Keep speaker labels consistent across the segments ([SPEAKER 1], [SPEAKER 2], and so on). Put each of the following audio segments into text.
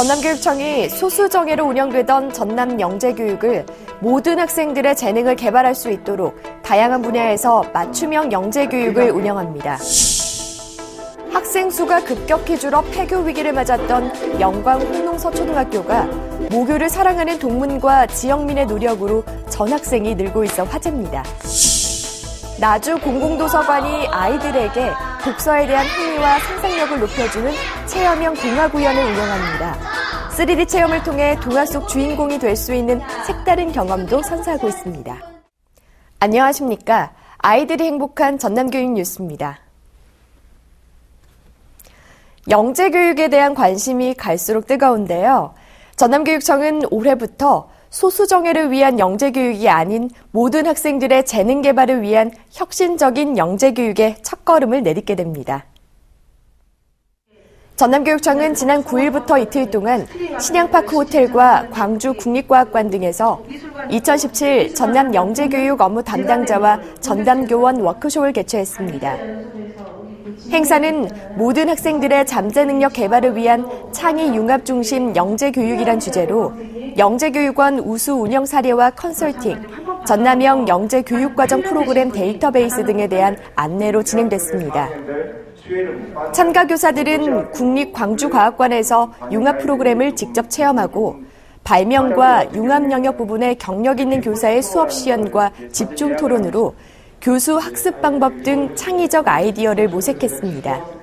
[SPEAKER 1] 전남교육청이 소수정예로 운영되던 전남 영재교육을 모든 학생들의 재능을 개발할 수 있도록 다양한 분야에서 맞춤형 영재교육을 운영합니다. 학생 수가 급격히 줄어 폐교 위기를 맞았던 영광 홍농서초등학교가 모교를 사랑하는 동문과 지역민의 노력으로 전학생이 늘고 있어 화제입니다. 나주 공공도서관이 아이들에게 독서에 대한 흥미와 상상력을 높여주는 체험형 동화구연을 운영합니다. 3D 체험을 통해 동화 속 주인공이 될 수 있는 색다른 경험도 선사하고 있습니다. 안녕하십니까? 아이들이 행복한 전남교육 뉴스입니다. 영재교육에 대한 관심이 갈수록 뜨거운데요. 전남교육청은 올해부터 소수정예를 위한 영재교육이 아닌 모든 학생들의 재능 개발을 위한 혁신적인 영재교육의 첫걸음을 내딛게 됩니다. 전남교육청은 지난 9일부터 이틀 동안 신양파크 호텔과 광주 국립과학관 등에서 2017 전남 영재교육 업무 담당자와 전담교원 워크숍을 개최했습니다. 행사는 모든 학생들의 잠재 능력 개발을 위한 창의 융합 중심 영재교육이란 주제로 영재교육원 우수 운영 사례와 컨설팅, 전남형 영재교육과정 프로그램 데이터베이스 등에 대한 안내로 진행됐습니다. 참가 교사들은 국립광주과학관에서 융합 프로그램을 직접 체험하고 발명과 융합 영역 부분에 경력 있는 교사의 수업 시연과 집중 토론으로 교수 학습 방법 등 창의적 아이디어를 모색했습니다.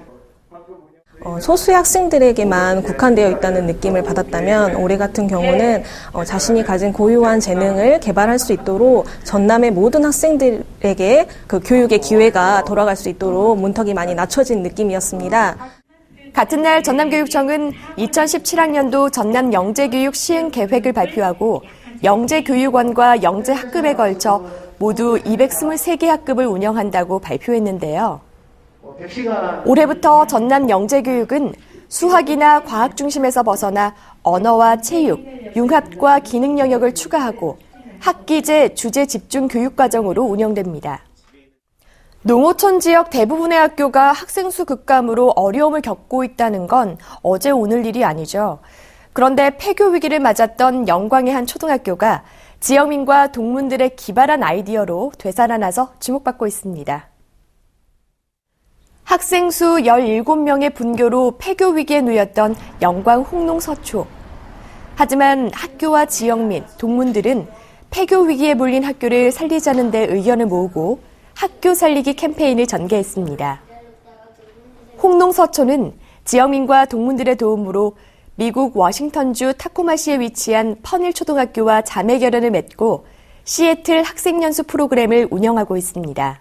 [SPEAKER 2] 소수의 학생들에게만 국한되어 있다는 느낌을 받았다면 올해 같은 경우는 자신이 가진 고유한 재능을 개발할 수 있도록 전남의 모든 학생들에게 그 교육의 기회가 돌아갈 수 있도록 문턱이 많이 낮춰진 느낌이었습니다.
[SPEAKER 1] 같은 날 전남교육청은 2017학년도 전남 영재교육 시행 계획을 발표하고 영재교육원과 영재학급에 걸쳐 모두 223개 학급을 운영한다고 발표했는데요. 올해부터 전남 영재교육은 수학이나 과학 중심에서 벗어나 언어와 체육, 융합과 기능 영역을 추가하고 학기제 주제 집중 교육과정으로 운영됩니다. 농어촌 지역 대부분의 학교가 학생 수 급감으로 어려움을 겪고 있다는 건 어제 오늘 일이 아니죠. 그런데 폐교 위기를 맞았던 영광의 한 초등학교가 지역민과 동문들의 기발한 아이디어로 되살아나서 주목받고 있습니다. 학생 수 17명의 분교로 폐교 위기에 놓였던 영광 홍농서초. 하지만 학교와 지역민, 동문들은 폐교 위기에 몰린 학교를 살리자는 데 의견을 모으고 학교 살리기 캠페인을 전개했습니다. 홍농서초는 지역민과 동문들의 도움으로 미국 워싱턴주 타코마시에 위치한 퍼닐 초등학교와 자매 결연을 맺고 시애틀 학생연수 프로그램을 운영하고 있습니다.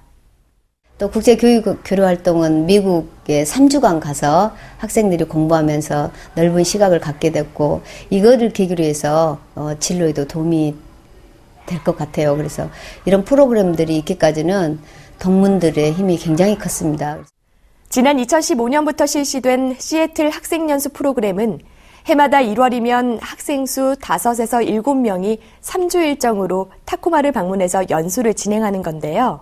[SPEAKER 3] 또 국제교육 교류 활동은 미국에 3주간 가서 학생들이 공부하면서 넓은 시각을 갖게 됐고 이거를 계기로 해서 진로에도 도움이 될 것 같아요. 그래서 이런 프로그램들이 있기까지는 동문들의 힘이 굉장히 컸습니다.
[SPEAKER 1] 지난 2015년부터 실시된 시애틀 학생연수 프로그램은 해마다 1월이면 학생 수 5에서 7명이 3주 일정으로 타코마를 방문해서 연수를 진행하는 건데요.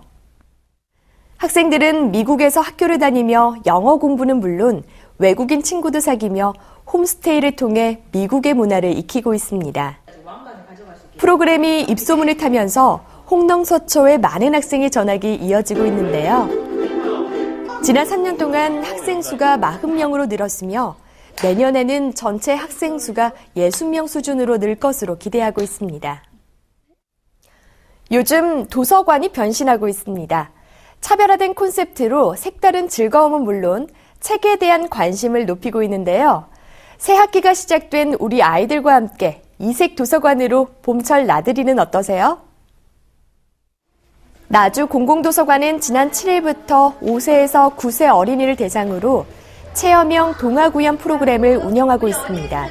[SPEAKER 1] 학생들은 미국에서 학교를 다니며 영어 공부는 물론 외국인 친구도 사귀며 홈스테이를 통해 미국의 문화를 익히고 있습니다. 프로그램이 입소문을 타면서 홍농서초의 많은 학생의 전학이 이어지고 있는데요. 지난 3년 동안 학생 수가 40명으로 늘었으며 내년에는 전체 학생 수가 60명 수준으로 늘 것으로 기대하고 있습니다. 요즘 도서관이 변신하고 있습니다. 차별화된 콘셉트로 색다른 즐거움은 물론 책에 대한 관심을 높이고 있는데요. 새 학기가 시작된 우리 아이들과 함께 이색 도서관으로 봄철 나들이는 어떠세요? 나주 공공도서관은 지난 7일부터 5세에서 9세 어린이를 대상으로 체험형 동화구연 프로그램을 운영하고 있습니다.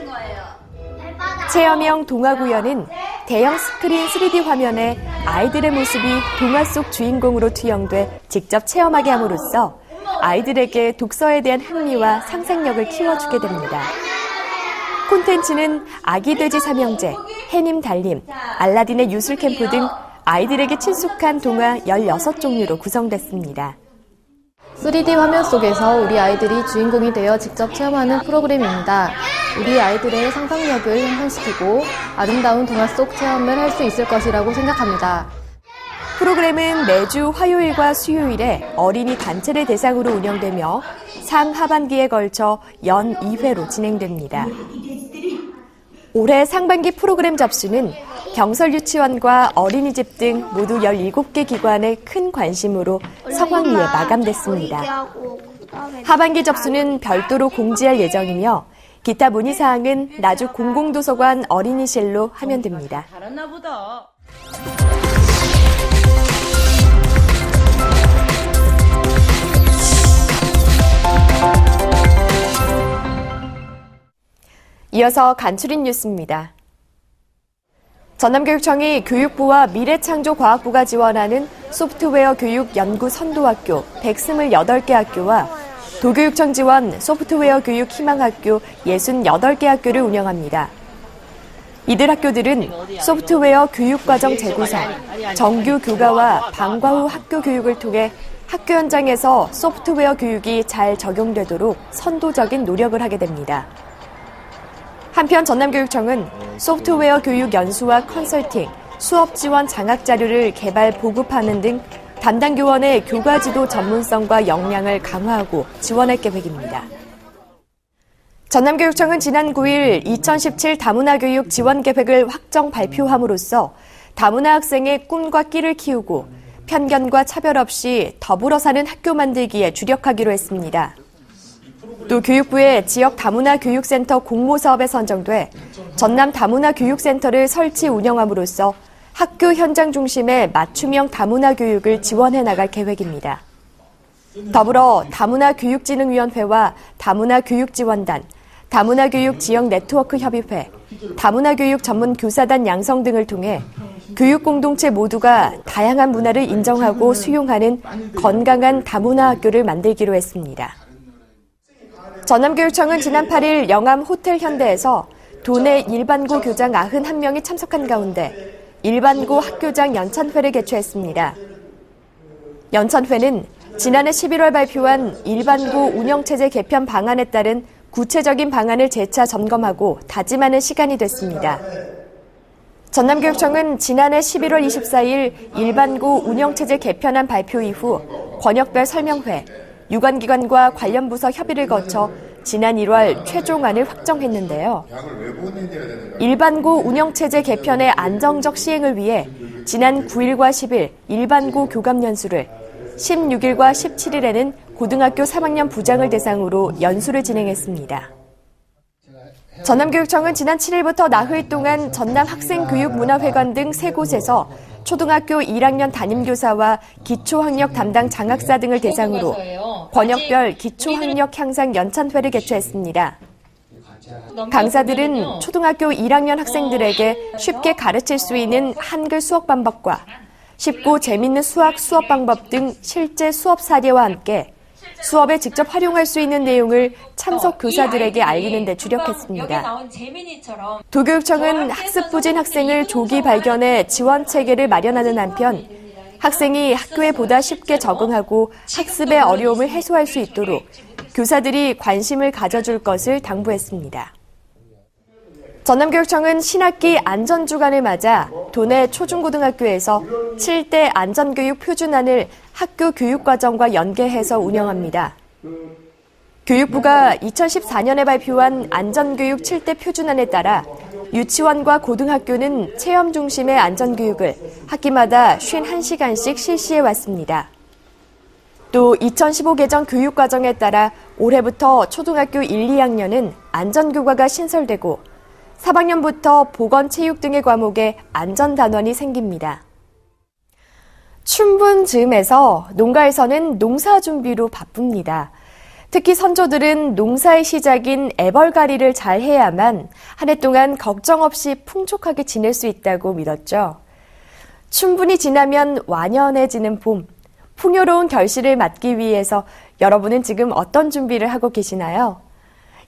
[SPEAKER 1] 체험형 동화구연은 대형 스크린 3D 화면에 아이들의 모습이 동화 속 주인공으로 투영돼 직접 체험하게 함으로써 아이들에게 독서에 대한 흥미와 상상력을 키워주게 됩니다. 콘텐츠는 아기 돼지 삼형제, 해님 달님, 알라딘의 유술 캠프 등 아이들에게 친숙한 동화 16종류로 구성됐습니다.
[SPEAKER 4] 3D 화면 속에서 우리 아이들이 주인공이 되어 직접 체험하는 프로그램입니다. 우리 아이들의 상상력을 향상시키고 아름다운 동화 속 체험을 할 수 있을 것이라고 생각합니다.
[SPEAKER 1] 프로그램은 매주 화요일과 수요일에 어린이 단체를 대상으로 운영되며 상하반기에 걸쳐 연 2회로 진행됩니다. 올해 상반기 프로그램 접수는 경설유치원과 어린이집 등 모두 17개 기관의 큰 관심으로 성황리에 마감됐습니다. 하반기 접수는 별도로 공지할 예정이며 기타 문의사항은 나주 공공도서관 어린이실로 하면 됩니다. 이어서 간추린 뉴스입니다. 전남교육청이 교육부와 미래창조과학부가 지원하는 소프트웨어 교육 연구 선도학교 128개 학교와 도교육청 지원 소프트웨어 교육 희망학교 68개 학교를 운영합니다. 이들 학교들은 소프트웨어 교육과정 재구성, 정규 교과와 방과 후 학교 교육을 통해 학교 현장에서 소프트웨어 교육이 잘 적용되도록 선도적인 노력을 하게 됩니다. 한편 전남교육청은 소프트웨어 교육 연수와 컨설팅, 수업 지원 장학 자료를 개발 보급하는 등 담당 교원의 교과 지도 전문성과 역량을 강화하고 지원할 계획입니다. 전남교육청은 지난 9일 2017 다문화 교육 지원 계획을 확정 발표함으로써 다문화 학생의 꿈과 끼를 키우고 편견과 차별 없이 더불어 사는 학교 만들기에 주력하기로 했습니다. 또 교육부의 지역 다문화 교육센터 공모 사업에 선정돼 전남 다문화 교육센터를 설치 운영함으로써 학교 현장 중심의 맞춤형 다문화 교육을 지원해 나갈 계획입니다. 더불어 다문화 교육진흥위원회와 다문화 교육지원단, 다문화 교육 지역 네트워크 협의회, 다문화 교육 전문 교사단 양성 등을 통해 교육 공동체 모두가 다양한 문화를 인정하고 수용하는 건강한 다문화 학교를 만들기로 했습니다. 전남교육청은 지난 8일 영암 호텔 현대에서 도내 일반고 교장 91명이 참석한 가운데 일반고 학교장 연찬회를 개최했습니다. 연찬회는 지난해 11월 발표한 일반고 운영체제 개편 방안에 따른 구체적인 방안을 재차 점검하고 다짐하는 시간이 됐습니다. 전남교육청은 지난해 11월 24일 일반고 운영체제 개편안 발표 이후 권역별 설명회, 유관기관과 관련 부서 협의를 거쳐 지난 1월 최종안을 확정했는데요. 일반고 운영체제 개편의 안정적 시행을 위해 지난 9일과 10일 일반고 교감 연수를, 16일과 17일에는 고등학교 3학년 부장을 대상으로 연수를 진행했습니다. 전남교육청은 지난 7일부터 나흘 동안 전남학생교육문화회관 등 3곳에서 초등학교 1학년 담임교사와 기초학력 담당 장학사 등을 대상으로 권역별 기초학력 향상 연찬회를 개최했습니다. 강사들은 초등학교 1학년 학생들에게 쉽게 가르칠 수 있는 한글 수업 방법과 쉽고 재밌는 수학 수업 방법 등 실제 수업 사례와 함께 수업에 직접 활용할 수 있는 내용을 참석 교사들에게 알리는 데 주력했습니다. 도교육청은 학습 부진 학생을 조기 발견해 지원 체계를 마련하는 한편 학생이 학교에 보다 쉽게 적응하고 학습의 어려움을 해소할 수 있도록 교사들이 관심을 가져줄 것을 당부했습니다. 전남교육청은 신학기 안전주간을 맞아 도내 초중고등학교에서 7대 안전교육 표준안을 학교 교육과정과 연계해서 운영합니다. 교육부가 2014년에 발표한 안전교육 7대 표준안에 따라 유치원과 고등학교는 체험 중심의 안전교육을 학기마다 51시간씩 실시해 왔습니다. 또 2015 개정 교육과정에 따라 올해부터 초등학교 1, 2학년은 안전교과가 신설되고 3학년부터 보건체육 등의 과목에 안전단원이 생깁니다. 춘분 즈음에서 농가에서는 농사 준비로 바쁩니다. 특히 선조들은 농사의 시작인 애벌가리를 잘 해야만 한 해 동안 걱정 없이 풍족하게 지낼 수 있다고 믿었죠. 춘분이 지나면 완연해지는 봄, 풍요로운 결실을 맞기 위해서 여러분은 지금 어떤 준비를 하고 계시나요?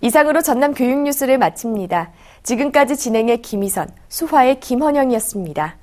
[SPEAKER 1] 이상으로 전남 교육뉴스를 마칩니다. 지금까지 진행의 김희선, 수화의 김헌영이었습니다.